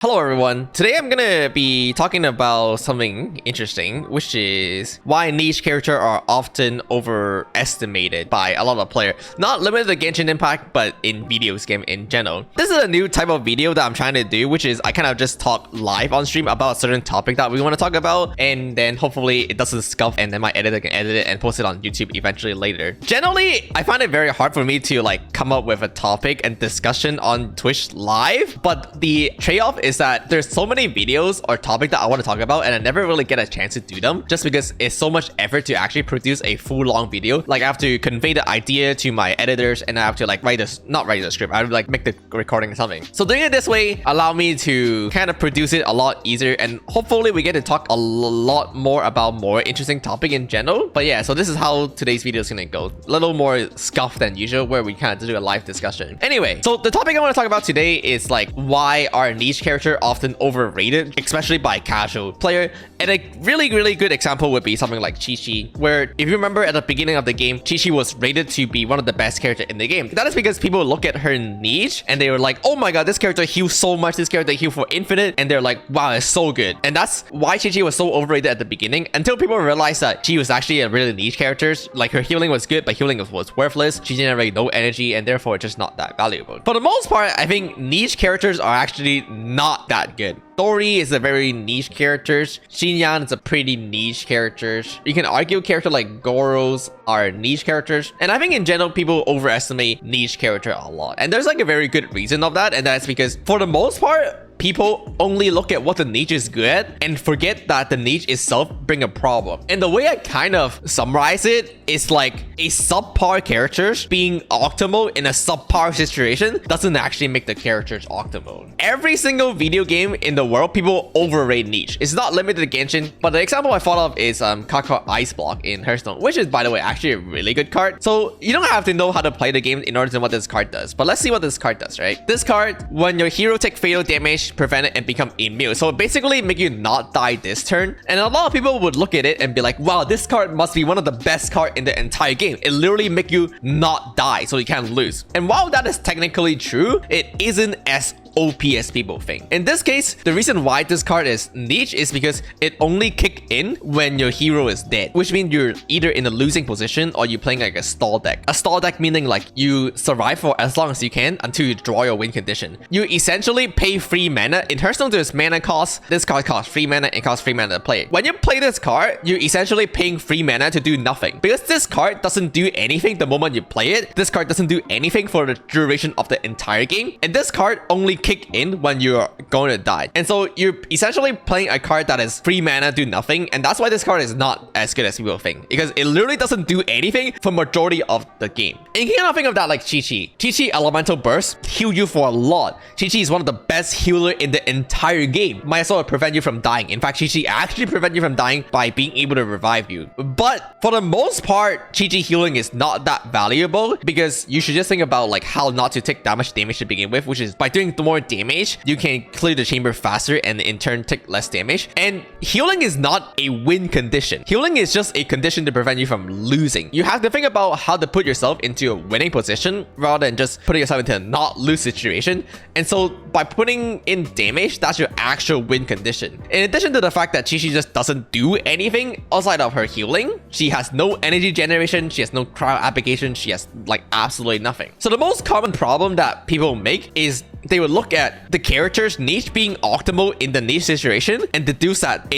Hello everyone, today I'm gonna be talking about something interesting, which is why niche characters are often overestimated by a lot of players. Not limited to Genshin Impact, but in video game in general. This is a new type of video that I'm trying to do, which is I kind of just talk live on stream about a certain topic that we want to talk about, and then hopefully it doesn't scuff, and then my editor can edit it and post it on YouTube eventually later. Generally, I find it very hard for me to come up with a topic and discussion on Twitch live, but the trade-off is that there's so many videos or topic that I want to talk about and I never really get a chance to do them just because it's so much effort to actually produce a full long video. I have to convey the idea to my editors and I have to not write the script. I have to make the recording or something. So doing it this way allow me to kind of produce it a lot easier, and hopefully we get to talk a lot more about more interesting topic in general. But yeah, so this is how today's video is gonna go. A little more scuffed than usual where we kind of do a live discussion. Anyway, so the topic I want to talk about today is why are niche characters often overrated, especially by casual player. And a really good example would be something like Chi-Chi, where if you remember at the beginning of the game, Chi-Chi was rated to be one of the best characters in the game. That is because people look at her niche and they were like, oh my god, this character heals so much, this character heals for infinite, and they're like, wow, it's so good. And that's why Chi-Chi was so overrated at the beginning, until people realized that she was actually a really niche character. Her healing was good, but healing was worthless. She generated no energy and therefore just not that valuable. For the most part, I think niche characters are actually not that good. Dori is a very niche character. Xinyan is a pretty niche character. You can argue characters like Goros are niche characters. And I think in general, people overestimate niche character a lot. And there's a very good reason of that. And that's because for the most part, people only look at what the niche is good at and forget that the niche itself bring a problem. And the way I kind of summarize it is a subpar character being optimal in a subpar situation doesn't actually make the characters optimal. Every single video game in the world, people overrate niche. It's not limited to Genshin, but the example I thought of is card called Iceblock in Hearthstone, which is, by the way, actually a really good card. So you don't have to know how to play the game in order to know what this card does. But let's see what this card does, right? This card, when your hero take fatal damage, prevent it and become immune. So basically make you not die this turn. And a lot of people would look at it and be like, wow, this card must be one of the best cards in the entire game. It literally make you not die so you can't lose. And while that is technically true, it isn't as OP as people think. In this case, the reason why this card is niche is because it only kick in when your hero is dead, which means you're either in a losing position or you're playing a stall deck. A stall deck meaning you survive for as long as you can until you draw your win condition. You essentially pay free mana. In Hearthstone, there's mana cost. This card costs free mana and costs free mana to play it. When you play this card, you're essentially paying free mana to do nothing. Because this card doesn't do anything the moment you play it. This card doesn't do anything for the duration of the entire game. And this card only kick in when you're going to die. And so you're essentially playing a card that is free mana, do nothing. And that's why this card is not as good as people think, because it literally doesn't do anything for majority of the game. And you cannot think of that like Chi-Chi. Chi-Chi Elemental Burst heal you for a lot. Chi-Chi is one of the best healer in the entire game. Might as well prevent you from dying. In fact, Chi-Chi actually prevent you from dying by being able to revive you. But for the most part, Chi-Chi healing is not that valuable, because you should just think about how not to take that much damage to begin with, which is by doing more damage, you can clear the chamber faster and in turn take less damage. And healing is not a win condition. Healing is just a condition to prevent you from losing. You have to think about how to put yourself into a winning position rather than just putting yourself into a not lose situation. And so by putting in damage, that's your actual win condition. In addition to the fact that Chi-Chi just doesn't do anything outside of her healing, she has no energy generation, she has no cryo application, she has absolutely nothing. So the most common problem that people make is they would look at the character's niche being optimal in the niche situation and deduce that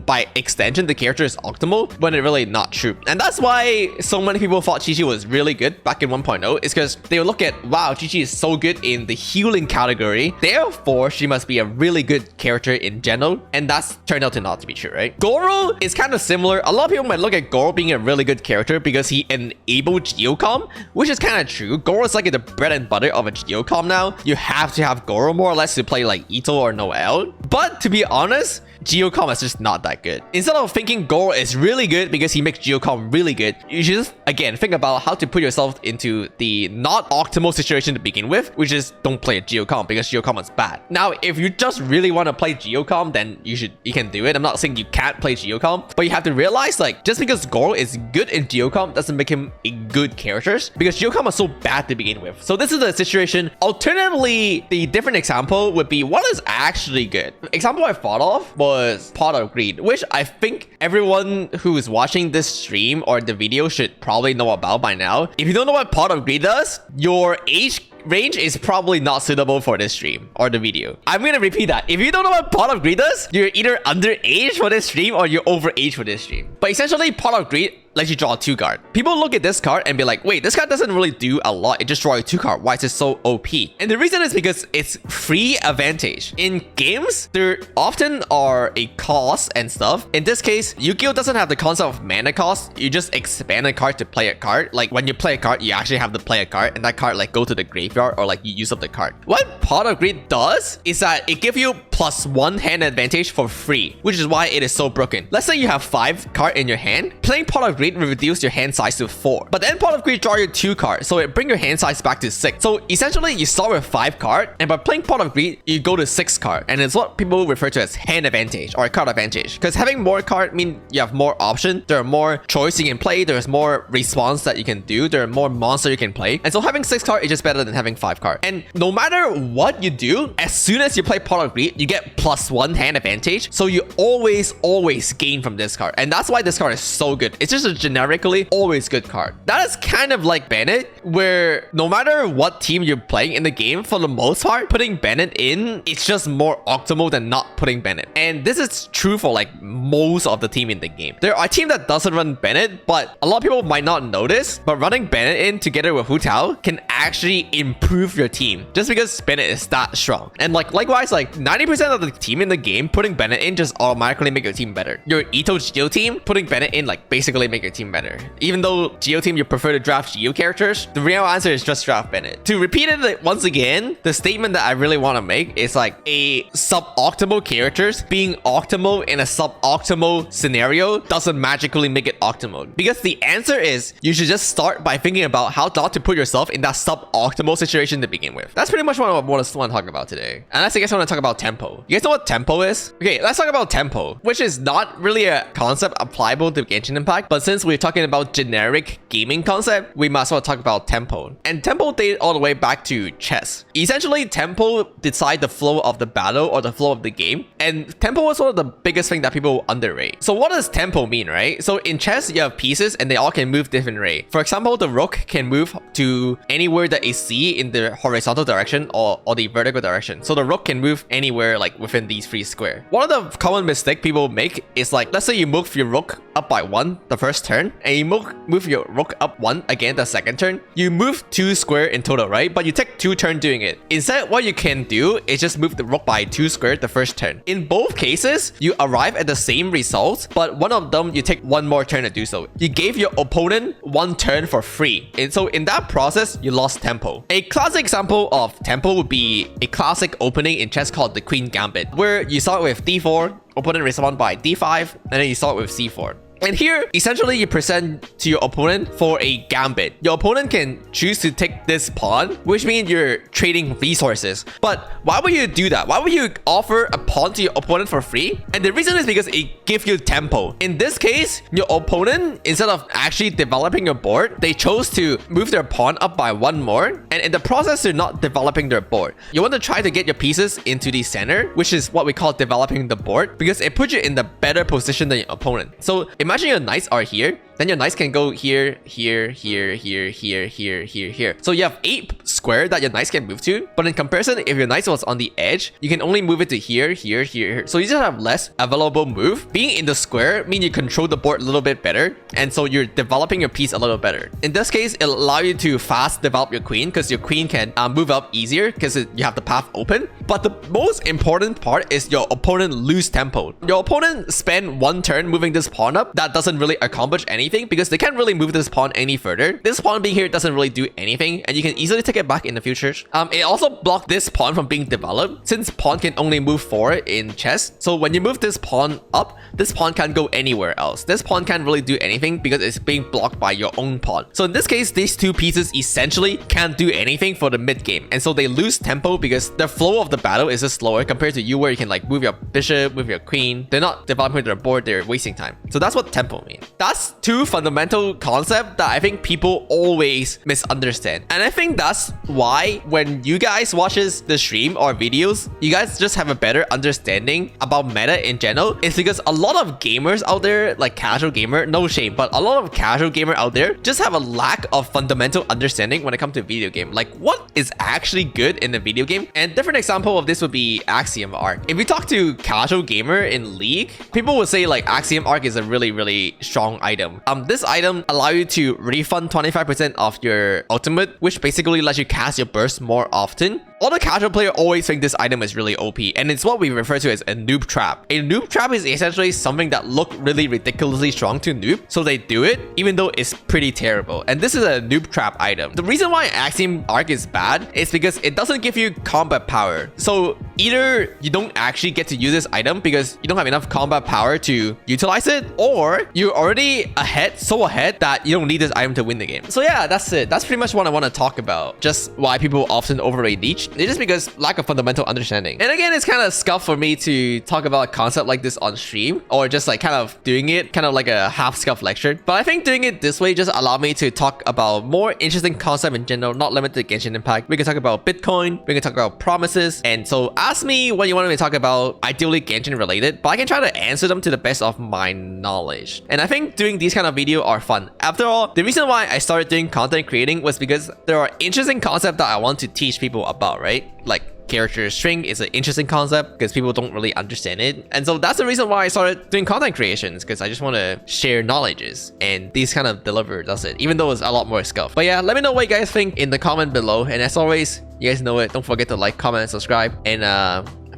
by extension the character is optimal, when it's really not true. And that's why so many people thought Chi-Chi was really good back in 1.0, is because they would look at, wow, Chi-Chi is so good in the healing category, therefore she must be a really good character in general. And that's turned out to not to be true, right? Goro is kind of similar. A lot of people might look at Goro being a really good character because he enabled Geocom, which is kind of true. Goro is the bread and butter of a Geocom now. You have to have Goro more or less to play Ito or Noel. But to be honest, Geocom is just not that good. Instead of thinking Goro is really good because he makes Geocom really good, you should just, again, think about how to put yourself into the not optimal situation to begin with, which is don't play a Geocom because Geocom is bad. Now, if you just really want to play Geocom, then you can do it. I'm not saying you can't play Geocom, but you have to realize just because Goro is good in Geocom doesn't make him a good character, because Geocom is so bad to begin with. So this is the situation. Alternatively, say the different example would be what is actually good. Example I thought of was Pot of Greed, which I think everyone who is watching this stream or the video should probably know about by now. If you don't know what Pot of Greed does, your age range is probably not suitable for this stream or the video. I'm gonna repeat that. If you don't know what Pot of Greed does, you're either underage for this stream or you're overage for this stream. But essentially, Pot of Greed lets you draw 2 cards. People look at this card and be like, wait, this card doesn't really do a lot. It just draws you 2 cards. Why is it so OP? And the reason is because it's free advantage. In games, there often are a cost and stuff. In this case, Yu-Gi-Oh doesn't have the concept of mana cost. You just expand a card to play a card. Like when you play a card, you actually have to play a card, and that card like go to the graveyard or like you use up the card. What Pot of Greed does is that it gives you +1 hand advantage for free, which is why it is so broken. Let's say you have 5 cards in your hand. Playing Pot of Greed will reduce your hand size to 4. But then Pot of Greed draw you 2 cards, so it bring your hand size back to 6. So essentially, you start with 5 cards, and by playing Pot of Greed, you go to 6 cards. And it's what people refer to as hand advantage or card advantage. Because having more cards means you have more options. There are more choice you can play. There's more response that you can do. There are more monsters you can play. And so having 6 cards is just better than having 5 cards. And no matter what you do, as soon as you play Pot of Greed, you get +1 hand advantage. So you always gain from this card. And that's why this card is so good. It's just a generically always good card. That is kind of like Bennett, where no matter what team you're playing in the game, for the most part, putting Bennett in, it's just more optimal than not putting Bennett. And this is true for like most of the team in the game. There are a team that doesn't run Bennett, but a lot of people might not notice, but running Bennett in together with Hu Tao can actually improve your team just because Bennett is that strong. And like likewise, like 90% of the team in the game, putting Bennett in just automatically make your team better. Your Ito Geo team, putting Bennett in like basically make your team better. Even though Geo team you prefer to draft Geo characters, the real answer is just draft Bennett. To repeat it once again, the statement that I really want to make is like a suboptimal characters being optimal in a suboptimal scenario doesn't magically make it optimal. Because the answer is you should just start by thinking about how not to put yourself in that suboptimal situation to begin with. That's pretty much what I want to talk about today. Unless you guys want to talk about tempo. You guys know what tempo is? Okay, let's talk about tempo, which is not really a concept applicable to Genshin Impact, but since we're talking about generic gaming concept, we might as well talk about tempo. And tempo dates all the way back to chess. Essentially, tempo decides the flow of the battle or the flow of the game. And tempo is one of the biggest things that people underrate. So what does tempo mean, right? So in chess, you have pieces and they all can move different ways. For example, the rook can move to anywhere that is C in the horizontal direction or the vertical direction. So the rook can move anywhere like within these 3 squares. One of the common mistakes people make is like, let's say you move your rook up by 1 the first turn, and you move your rook up 1 again the second turn. You move 2 squares in total, right? But you take 2 turns doing it. Instead, what you can do is just move the rook by 2 squares the first turn. In both cases, you arrive at the same results, but one of them you take 1 more turn to do so. You gave your opponent 1 turn for free. And so in that process, you lost tempo. A classic example of tempo would be a classic opening in chess called the Queen Gambit, where you start with d4, opponent respond by d5, and then you start with c4. And here, essentially, you present to your opponent for a gambit. Your opponent can choose to take this pawn, which means you're trading resources. But why would you do that? Why would you offer a pawn to your opponent for free? And the reason is because it gives you tempo. In this case, your opponent, instead of actually developing your board, they chose to move their pawn up by 1 more. And in the process, they're not developing their board. You want to try to get your pieces into the center, which is what we call developing the board, because it puts you in the better position than your opponent. So imagine your knights are here, then your knights can go here, here, here, here, here, here, here, here. So you have 8 squares that your knights can move to, but in comparison, if your knights was on the edge, you can only move it to here, here, here. So you just have less available move. Being in the square means you control the board a little bit better, and so you're developing your piece a little better. In this case, it allows you to fast develop your queen, because your queen can move up easier because you have the path open. But the most important part is your opponent lose tempo. Your opponent spend 1 turn moving this pawn up. That doesn't really accomplish anything because they can't really move this pawn any further. This pawn being here doesn't really do anything, and you can easily take it back in the future. It also blocks this pawn from being developed, since pawn can only move forward in chess. So when you move this pawn up, this pawn can't go anywhere else. This pawn can't really do anything because it's being blocked by your own pawn. So in this case, these 2 pieces essentially can't do anything for the mid game, and so they lose tempo because the flow of the battle is just slower compared to you, where you can like move your bishop, move your queen. They're not developing their board, they're wasting time. So that's what tempo means. That's 2 two fundamental concepts that I think people always misunderstand. And I think that's why when you guys watches the stream or videos, you guys just have a better understanding about meta in general. It's because a lot of gamers out there, like casual gamer, no shame, but a lot of casual gamer out there just have a lack of fundamental understanding when it comes to video game. Like what is actually good in a video game? And different example of this would be Axiom Arc. If you talk to casual gamer in League, people would say like Axiom Arc is a really strong item. This item allow you to refund 25% of your ultimate, which basically lets you cast your burst more often. All the casual player always think this item is really OP, and it's what we refer to as a noob trap. A noob trap is essentially something that look really ridiculously strong to noob, so they do it even though it's pretty terrible. And this is a noob trap item. The reason why Axiom Arc is bad is because it doesn't give you combat power. So either you don't actually get to use this item because you don't have enough combat power to utilize it, or you're already ahead, so ahead that you don't need this item to win the game. So yeah, that's it. That's pretty much what I want to talk about. Just why people often overrate Leech. It's just because lack of fundamental understanding. And again, it's kind of scuffed for me to talk about a concept like this on stream, or just like kind of doing it kind of like a half scuff lecture. But I think doing it this way just allowed me to talk about more interesting concept in general, not limited to Genshin Impact. We can talk about Bitcoin, we can talk about promises. And so ask me what you want me to talk about, ideally Genshin related, but I can try to answer them to the best of my knowledge. And I think doing these kind of videos are fun. After all, the reason why I started doing content creating was because there are interesting concepts that I want to teach people about, right? Like character string is an interesting concept because people don't really understand it. And so that's the reason why I started doing content creations, because I just want to share knowledges, and these kind of deliver does it, even though it's a lot more scuff. But yeah, let me know what you guys think in the comment below. And as always, you guys know it, don't forget to like, comment, and subscribe. And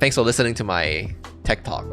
thanks for listening to my tech talk.